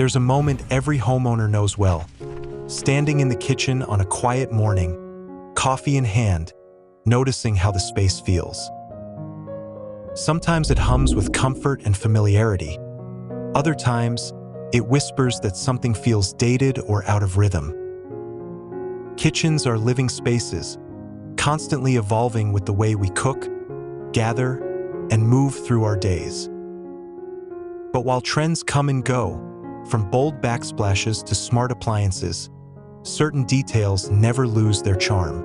There's a moment every homeowner knows well. Standing in the kitchen on a quiet morning, coffee in hand, noticing how the space feels. Sometimes it hums with comfort and familiarity. Other times, it whispers that something feels dated or out of rhythm. Kitchens are living spaces, constantly evolving with the way we cook, gather, and move through our days. But while trends come and go, from bold backsplashes to smart appliances, certain details never lose their charm.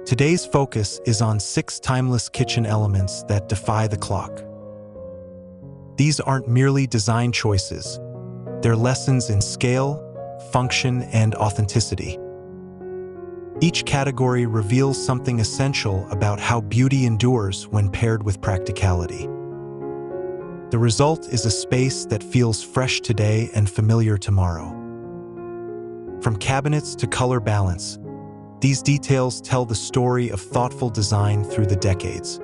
Today's focus is on 6 timeless kitchen elements that defy the clock. These aren't merely design choices. They're lessons in scale, function, and authenticity. Each category reveals something essential about how beauty endures when paired with practicality. The result is a space that feels fresh today and familiar tomorrow. From cabinets to color balance, these details tell the story of thoughtful design through the decades.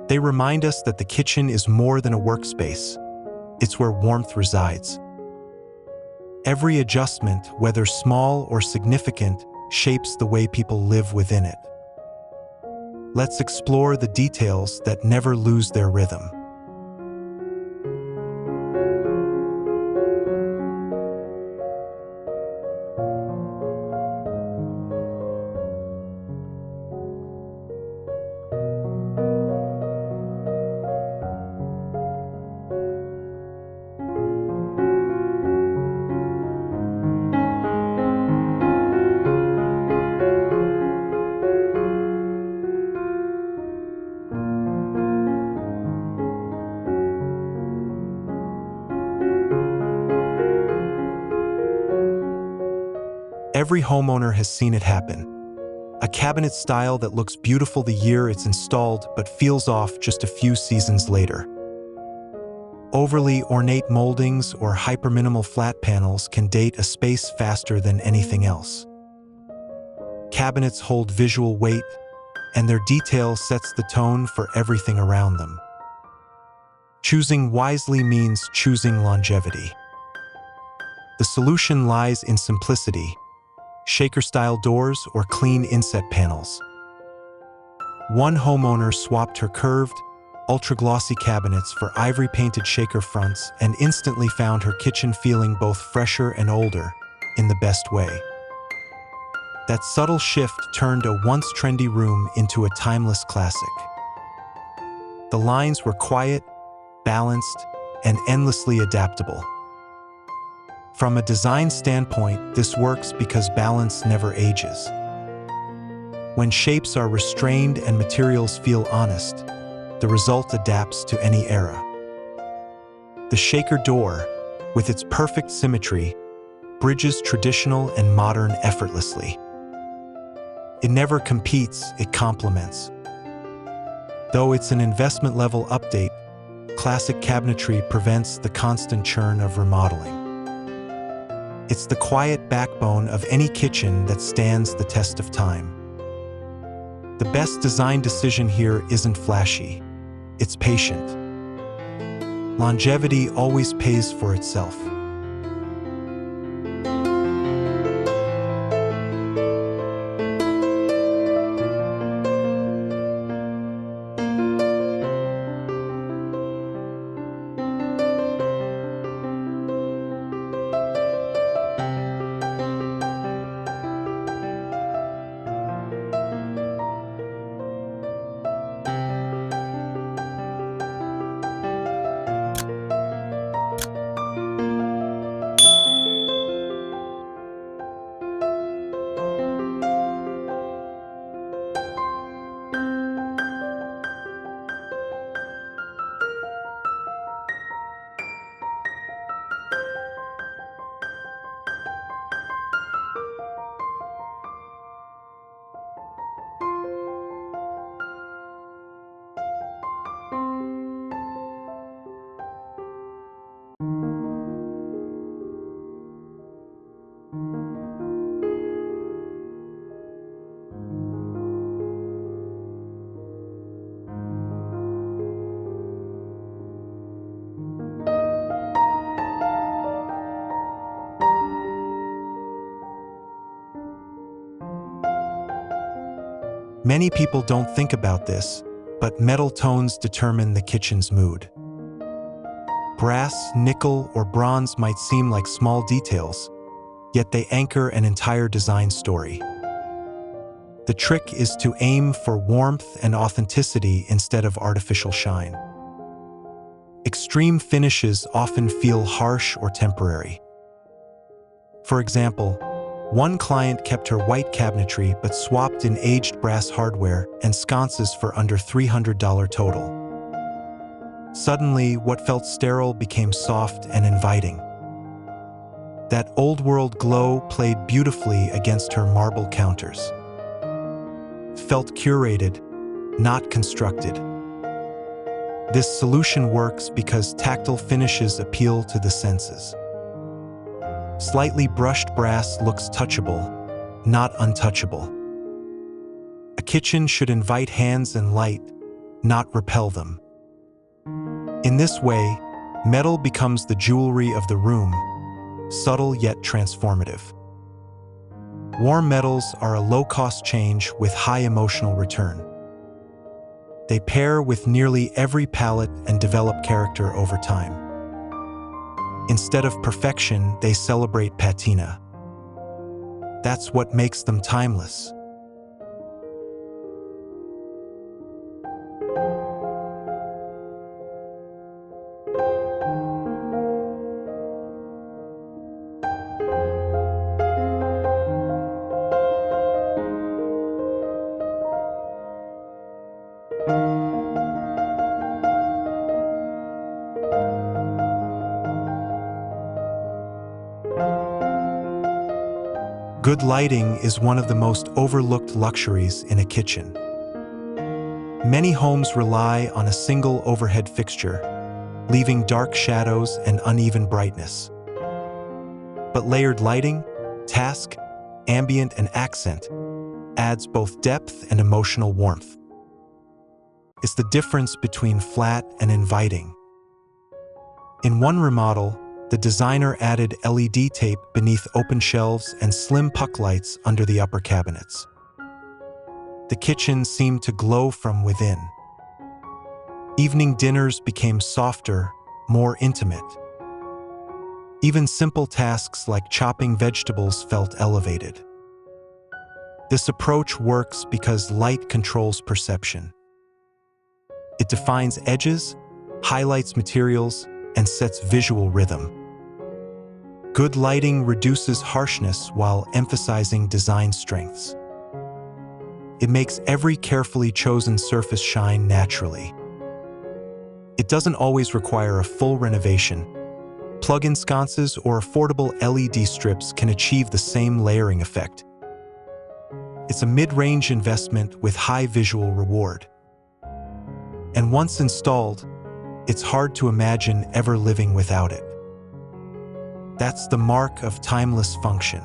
They remind us that the kitchen is more than a workspace. It's where warmth resides. Every adjustment, whether small or significant, shapes the way people live within it. Let's explore the details that never lose their rhythm. Every homeowner has seen it happen. A cabinet style that looks beautiful the year it's installed but feels off just a few seasons later. Overly ornate moldings or hyper-minimal flat panels can date a space faster than anything else. Cabinets hold visual weight, and their detail sets the tone for everything around them. Choosing wisely means choosing longevity. The solution lies in simplicity: shaker-style doors or clean inset panels. One homeowner swapped her curved, ultra-glossy cabinets for ivory-painted shaker fronts and instantly found her kitchen feeling both fresher and older, in the best way. That subtle shift turned a once trendy room into a timeless classic. The lines were quiet, balanced, and endlessly adaptable. From a design standpoint, this works because balance never ages. When shapes are restrained and materials feel honest, the result adapts to any era. The shaker door, with its perfect symmetry, bridges traditional and modern effortlessly. It never competes, it complements. Though it's an investment-level update, classic cabinetry prevents the constant churn of remodeling. It's the quiet backbone of any kitchen that stands the test of time. The best design decision here isn't flashy, it's patient. Longevity always pays for itself. Many people don't think about this, but metal tones determine the kitchen's mood. Brass, nickel, or bronze might seem like small details, yet they anchor an entire design story. The trick is to aim for warmth and authenticity instead of artificial shine. Extreme finishes often feel harsh or temporary. For example, one client kept her white cabinetry but swapped in aged brass hardware and sconces for under $300 total. Suddenly, what felt sterile became soft and inviting. That old-world glow played beautifully against her marble counters. Felt curated, not constructed. This solution works because tactile finishes appeal to the senses. Slightly brushed brass looks touchable, not untouchable. A kitchen should invite hands and light, not repel them. In this way, metal becomes the jewelry of the room, subtle yet transformative. Warm metals are a low-cost change with high emotional return. They pair with nearly every palette and develop character over time. Instead of perfection, they celebrate patina. That's what makes them timeless. Good lighting is one of the most overlooked luxuries in a kitchen. Many homes rely on a single overhead fixture, leaving dark shadows and uneven brightness. But layered lighting, task, ambient, and accent adds both depth and emotional warmth. It's the difference between flat and inviting. In one remodel, the designer added LED tape beneath open shelves and slim puck lights under the upper cabinets. The kitchen seemed to glow from within. Evening dinners became softer, more intimate. Even simple tasks like chopping vegetables felt elevated. This approach works because light controls perception. It defines edges, highlights materials, and sets visual rhythm. Good lighting reduces harshness while emphasizing design strengths. It makes every carefully chosen surface shine naturally. It doesn't always require a full renovation. Plug-in sconces or affordable LED strips can achieve the same layering effect. It's a mid-range investment with high visual reward. And once installed, it's hard to imagine ever living without it. That's the mark of timeless function.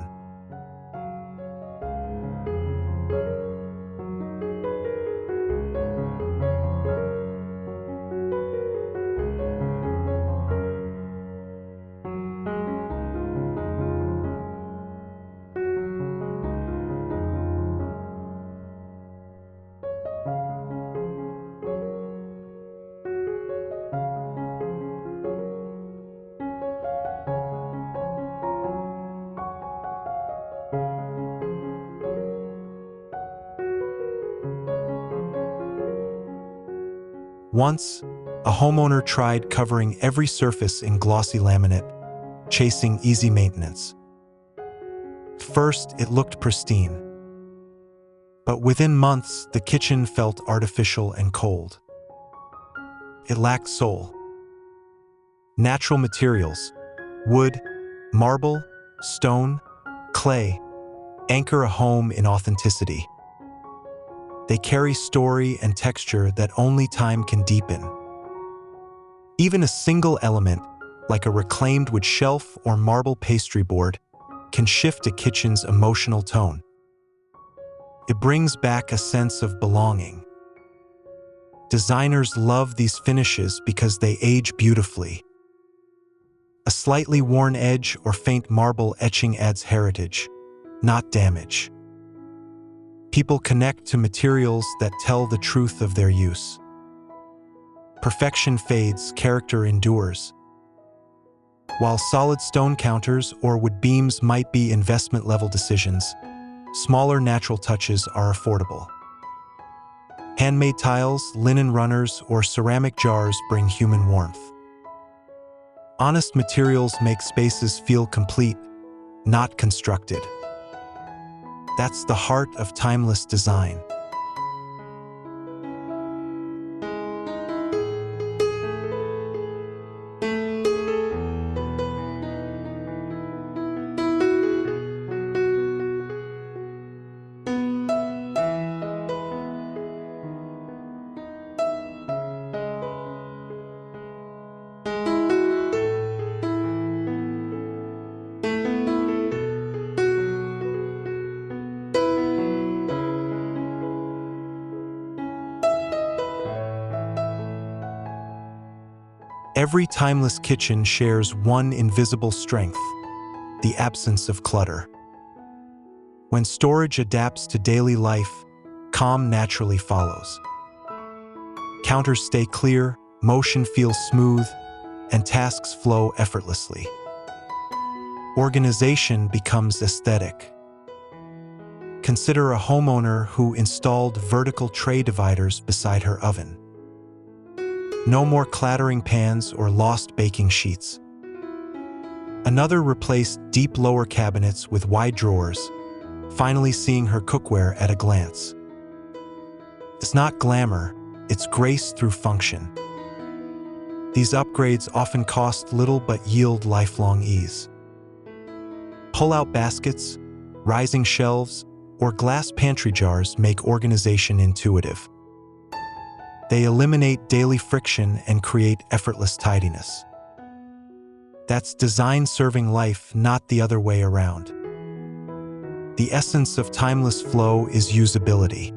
Once, a homeowner tried covering every surface in glossy laminate, chasing easy maintenance. First, it looked pristine. But within months, the kitchen felt artificial and cold. It lacked soul. Natural materials, wood, marble, stone, clay, anchor a home in authenticity. They carry story and texture that only time can deepen. Even a single element, like a reclaimed wood shelf or marble pastry board, can shift a kitchen's emotional tone. It brings back a sense of belonging. Designers love these finishes because they age beautifully. A slightly worn edge or faint marble etching adds heritage, not damage. People connect to materials that tell the truth of their use. Perfection fades, character endures. While solid stone counters or wood beams might be investment-level decisions, smaller natural touches are affordable. Handmade tiles, linen runners, or ceramic jars bring human warmth. Honest materials make spaces feel complete, not constructed. That's the heart of timeless design. Every timeless kitchen shares one invisible strength: the absence of clutter. When storage adapts to daily life, calm naturally follows. Counters stay clear, motion feels smooth, and tasks flow effortlessly. Organization becomes aesthetic. Consider a homeowner who installed vertical tray dividers beside her oven. No more clattering pans or lost baking sheets. Another replaced deep lower cabinets with wide drawers, finally seeing her cookware at a glance. It's not glamour, it's grace through function. These upgrades often cost little but yield lifelong ease. Pull-out baskets, rising shelves, or glass pantry jars make organization intuitive. They eliminate daily friction and create effortless tidiness. That's design serving life, not the other way around. The essence of timeless flow is usability.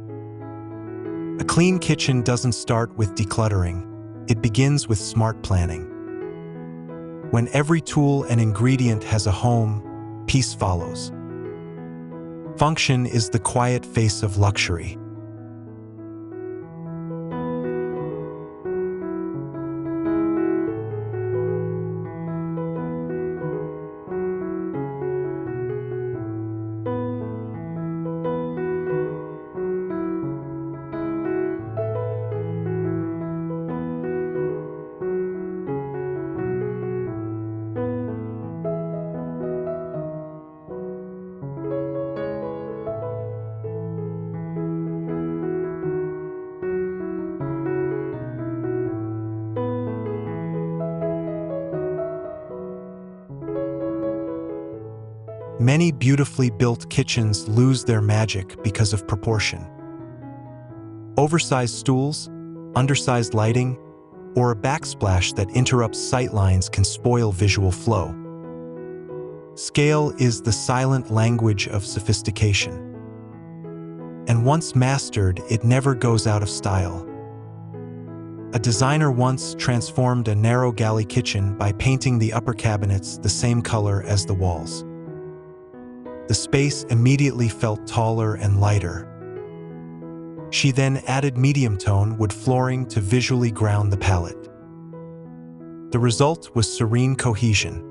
A clean kitchen doesn't start with decluttering, it begins with smart planning. When every tool and ingredient has a home, peace follows. Function is the quiet face of luxury. Many beautifully built kitchens lose their magic because of proportion. Oversized stools, undersized lighting, or a backsplash that interrupts sightlines can spoil visual flow. Scale is the silent language of sophistication. And once mastered, it never goes out of style. A designer once transformed a narrow galley kitchen by painting the upper cabinets the same color as the walls. The space immediately felt taller and lighter. She then added medium-tone wood flooring to visually ground the palette. The result was serene cohesion.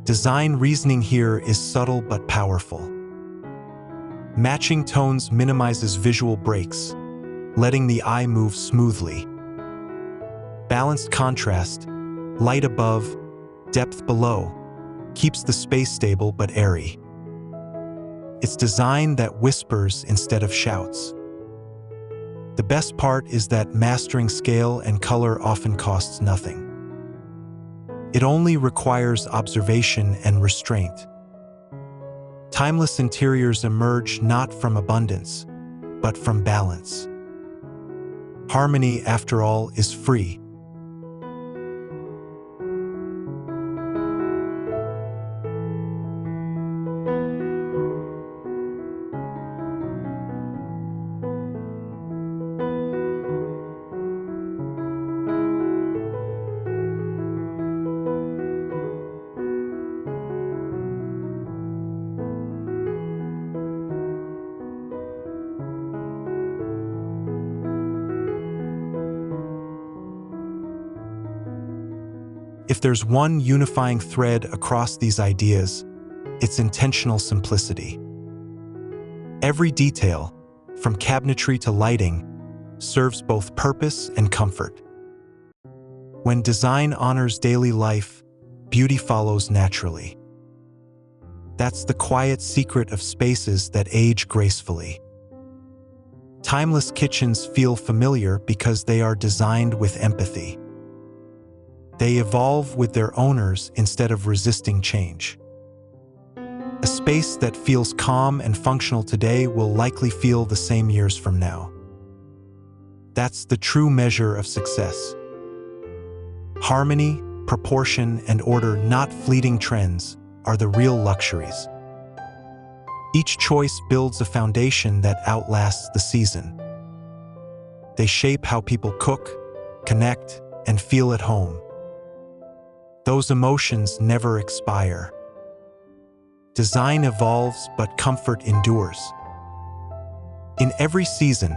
Design reasoning here is subtle but powerful. Matching tones minimizes visual breaks, letting the eye move smoothly. Balanced contrast, light above, depth below, keeps the space stable but airy. It's design that whispers instead of shouts. The best part is that mastering scale and color often costs nothing. It only requires observation and restraint. Timeless interiors emerge not from abundance, but from balance. Harmony, after all, is free. If there's one unifying thread across these ideas, it's intentional simplicity. Every detail, from cabinetry to lighting, serves both purpose and comfort. When design honors daily life, beauty follows naturally. That's the quiet secret of spaces that age gracefully. Timeless kitchens feel familiar because they are designed with empathy. They evolve with their owners instead of resisting change. A space that feels calm and functional today will likely feel the same years from now. That's the true measure of success. Harmony, proportion, and order, not fleeting trends, are the real luxuries. Each choice builds a foundation that outlasts the season. They shape how people cook, connect, and feel at home. Those emotions never expire. Design evolves, but comfort endures. In every season,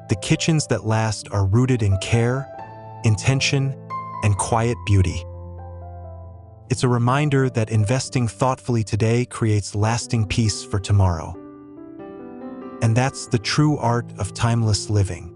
the kitchens that last are rooted in care, intention, and quiet beauty. It's a reminder that investing thoughtfully today creates lasting peace for tomorrow. And that's the true art of timeless living.